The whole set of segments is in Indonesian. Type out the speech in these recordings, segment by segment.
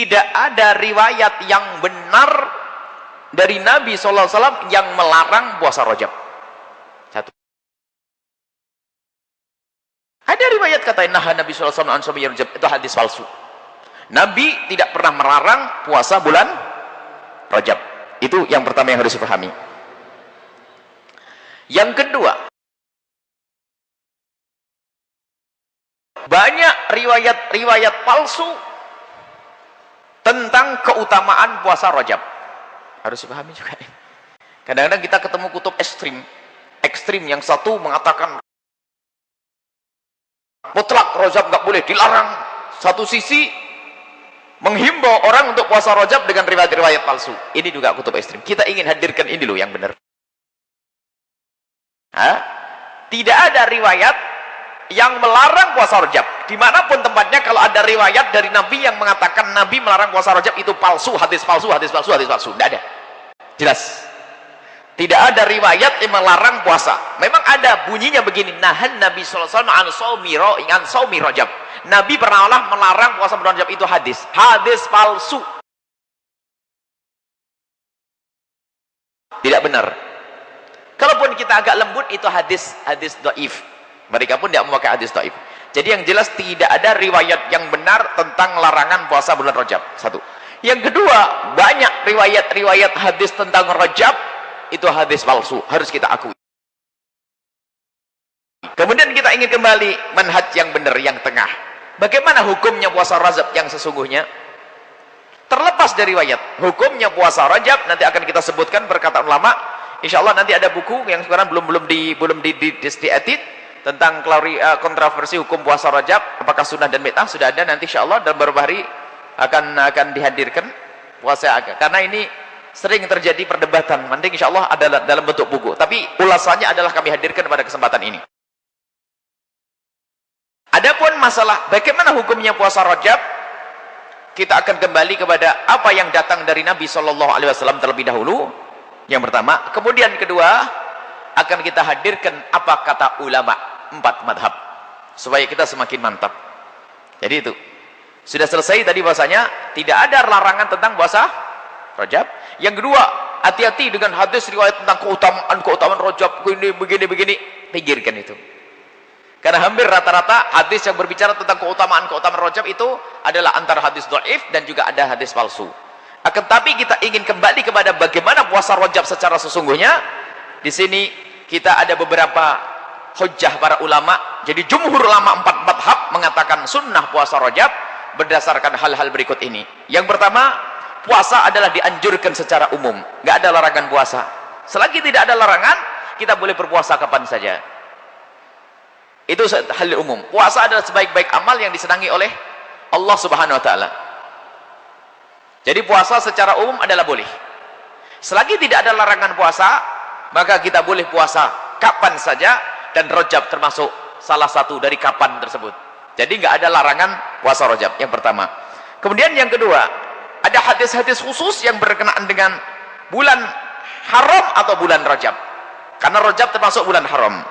tidak ada riwayat yang benar dari Nabi SAW yang melarang puasa Rajab. Satu. Ada riwayat kata nah Nabi SAW an shaumi Rajab, itu hadis palsu. Nabi tidak pernah melarang puasa bulan Rajab. Itu yang pertama yang harus dipahami. Yang kedua, banyak riwayat palsu tentang keutamaan puasa Rajab. Harus dipahami juga. Kadang-kadang kita ketemu kutub ekstrim yang satu mengatakan mutlak Rajab nggak boleh, dilarang. Satu sisi menghimbau orang untuk puasa Rajab dengan riwayat-riwayat palsu. Ini juga kutub ekstrim. Kita ingin hadirkan ini loh yang benar. Tidak ada riwayat yang melarang puasa Rajab. Dimanapun tempatnya, kalau ada riwayat dari Nabi yang mengatakan Nabi melarang puasa Rajab, itu palsu, hadis palsu, hadis palsu, hadis palsu. Tidak ada. Jelas. Tidak ada riwayat yang melarang puasa. Memang ada bunyinya begini, nahan Nabi sallallahu alaihi wasallam an shaumi Rajab. Nabi pernah melarang puasa bulan Rajab, itu hadis. Hadis palsu. Tidak benar. Kalaupun kita agak lembut, itu hadis dhaif. Mereka pun tidak memakai hadis dhaif. Jadi yang jelas tidak ada riwayat yang benar tentang larangan puasa bulan Rajab. Satu. Yang kedua, banyak riwayat hadis tentang Rajab itu hadis palsu, harus kita akui. Kemudian kita ingin kembali manhaj yang benar, yang tengah. Bagaimana hukumnya puasa Rajab yang sesungguhnya? Terlepas dari riwayat, hukumnya puasa Rajab nanti akan kita sebutkan perkataan ulama. Insya Allah nanti ada buku yang sekarang belum diedit tentang kontroversi hukum puasa Rajab, apakah sunnah dan bid'ah, sudah ada. Nanti insya Allah dalam beberapa hari akan dihadirkan puasa, karena ini sering terjadi perdebatan. Nanti insya Allah ada dalam bentuk buku, tapi ulasannya adalah kami hadirkan pada kesempatan ini. Adapun masalah bagaimana hukumnya puasa Rajab, kita akan kembali kepada apa yang datang dari Nabi SAW terlebih dahulu, yang pertama. Kemudian kedua, akan kita hadirkan apa kata ulama 4 madhab, supaya kita semakin mantap. Jadi itu sudah selesai tadi bahasanya tidak ada larangan tentang puasa Rajab. Yang kedua, hati-hati dengan hadis riwayat tentang keutamaan Rajab begini. Pikirkan itu. Karena hampir rata-rata hadis yang berbicara tentang keutamaan Rajab itu adalah antara hadis dhaif dan juga ada hadis palsu. Akan tapi kita ingin kembali kepada bagaimana puasa Rajab secara sesungguhnya. Di sini kita ada beberapa hujjah para ulama. Jadi jumhur ulama 4 madhab mengatakan sunnah puasa Rajab berdasarkan hal-hal berikut ini. Yang pertama, puasa adalah dianjurkan secara umum, nggak ada larangan puasa. Selagi tidak ada larangan, kita boleh berpuasa kapan saja. Itu hal umum. Puasa adalah sebaik-baik amal yang disenangi oleh Allah Subhanahu wa taala. Jadi puasa secara umum adalah boleh. Selagi tidak ada larangan puasa, maka kita boleh puasa kapan saja, dan Rajab termasuk salah satu dari kapan tersebut. Jadi nggak ada larangan puasa Rajab, yang pertama. Kemudian yang kedua, ada hadis-hadis khusus yang berkenaan dengan bulan haram atau bulan Rajab. Karena Rajab termasuk bulan haram.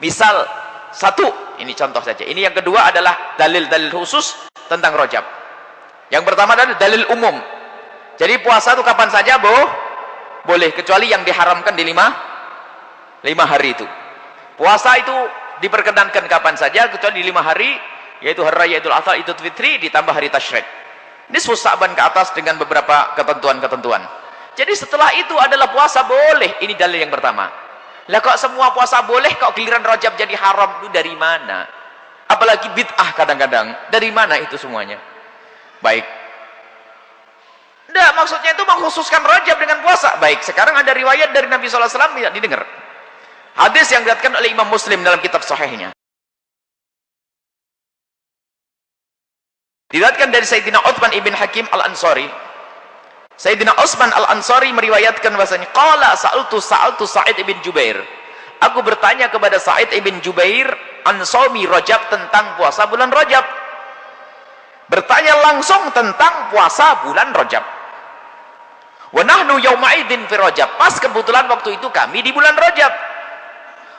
Misal, satu, ini contoh saja. Ini yang kedua adalah dalil-dalil khusus tentang Rajab. Yang pertama adalah dalil umum. Jadi puasa itu kapan saja boleh, kecuali yang diharamkan di 5 hari itu. Puasa itu diperkenankan kapan saja kecuali di 5 hari, yaitu hari raya Idul Adha, Idul Fitri, ditambah hari Tasyrik. Nisfu Sa'ban ke atas dengan beberapa ketentuan-ketentuan. Jadi setelah itu adalah puasa boleh. Ini dalil yang pertama. Lah kok semua puasa boleh, kok giliran Rajab jadi haram? Itu dari mana? Apalagi bid'ah kadang-kadang. Dari mana itu semuanya? Baik. Tidak, maksudnya itu mengkhususkan Rajab dengan puasa. Baik, sekarang ada riwayat dari Nabi SAW tidak didengar. Hadis yang diriwayatkan oleh Imam Muslim dalam kitab sahihnya. Diriwayatkan dari Sayyidina Utsman ibn Hakim al-Ansari. Sayyidina Utsman al-Ansari meriwayatkan bahasanya, qala sa'altu Sa'id ibn Jubair. Aku bertanya kepada Sa'id ibn Jubair an shaumi Rajab, tentang puasa bulan Rajab. Bertanya langsung tentang puasa bulan Rajab. Wa nahnu yaumaidin fi Rajab. Pas kebetulan waktu itu kami di bulan Rajab.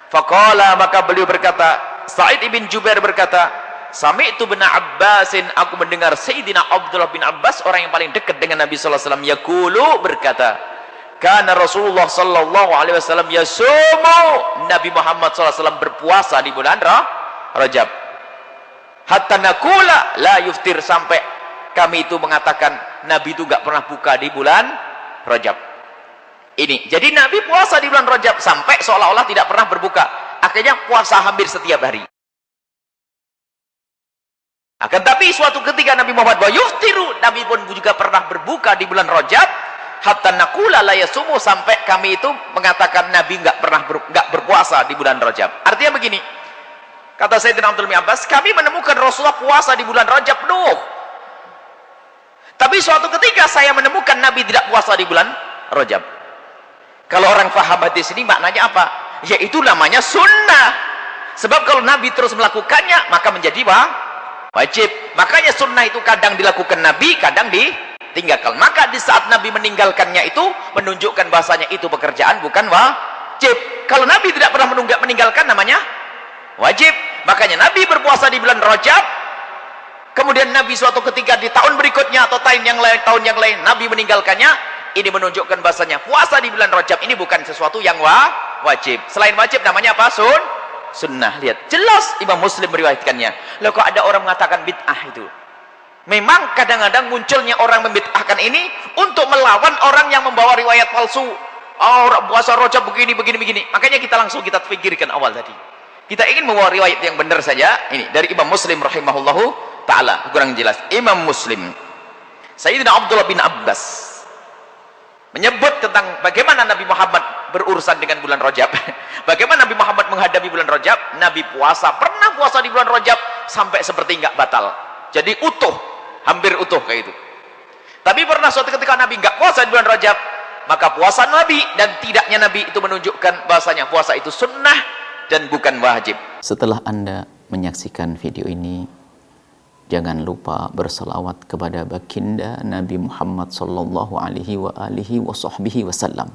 Faqala, maka beliau berkata, Sa'id ibn Jubair berkata, Sami'tu bin Abbasin, aku mendengar Sayyidina Abdullah bin Abbas, orang yang paling dekat dengan Nabi sallallahu alaihi wasallam, yaqulu, berkata, kana Rasulullah sallallahu alaihi wasallam yasumu, Nabi Muhammad sallallahu alaihi wasallam berpuasa di bulan Rajab. Hatta naqula la yuftir, sampai kami itu mengatakan Nabi itu enggak pernah buka di bulan Rajab. Ini. Jadi Nabi puasa di bulan Rajab sampai seolah-olah tidak pernah berbuka. Akhirnya puasa hampir setiap hari. Akan tapi suatu ketika Nabi Muhammad yuftiru, Nabi pun juga pernah berbuka di bulan Rajab. Hatta naqula la yasumu, sampai kami itu mengatakan Nabi enggak pernah berpuasa di bulan Rajab. Artinya begini. Kata Sayyidina Abdullah bin Abbas, kami menemukan Rasulullah puasa di bulan Rajab penuh. Tapi suatu ketika saya menemukan Nabi tidak puasa di bulan Rajab. Kalau orang faham hadis ini maknanya apa? Yaitu namanya sunnah. Sebab kalau Nabi terus melakukannya, maka menjadi wajib. Makanya sunnah itu kadang dilakukan Nabi, kadang ditinggalkan. Maka di saat Nabi meninggalkannya itu menunjukkan bahasanya itu pekerjaan bukan wajib. Kalau Nabi tidak pernah meninggalkan, namanya wajib. Makanya Nabi berpuasa di bulan Rajab, kemudian Nabi suatu ketika di tahun berikutnya atau tahun yang lain Nabi meninggalkannya. Ini menunjukkan bahasanya puasa di bulan Rajab ini bukan sesuatu yang wajib. Selain wajib namanya apa? Sunnah. Lihat, jelas Imam Muslim meriwayatkannya. Lalu kok ada orang mengatakan bid'ah itu? Memang kadang-kadang munculnya orang membid'ahkan ini untuk melawan orang yang membawa riwayat palsu. Oh, puasa Rajab begini. Makanya kita pikirkan awal tadi. Kita ingin membawa riwayat yang benar saja. Ini dari Imam Muslim rahimahullahu ta'ala. Kurang jelas. Imam Muslim, Sayyidina Abdullah bin Abbas menyebut tentang bagaimana Nabi Muhammad berurusan dengan bulan Rajab. Bagaimana Nabi Muhammad menghadapi bulan Rajab. Nabi pernah puasa di bulan Rajab sampai seperti enggak batal. Jadi utuh, hampir utuh kayak itu. Tapi pernah suatu ketika Nabi enggak puasa di bulan Rajab, maka puasa Nabi dan tidaknya Nabi itu menunjukkan bahasanya puasa itu sunnah dan bukan wajib. Setelah Anda menyaksikan video ini, jangan lupa berselawat kepada baginda Nabi Muhammad sallallahu alaihi wasallam.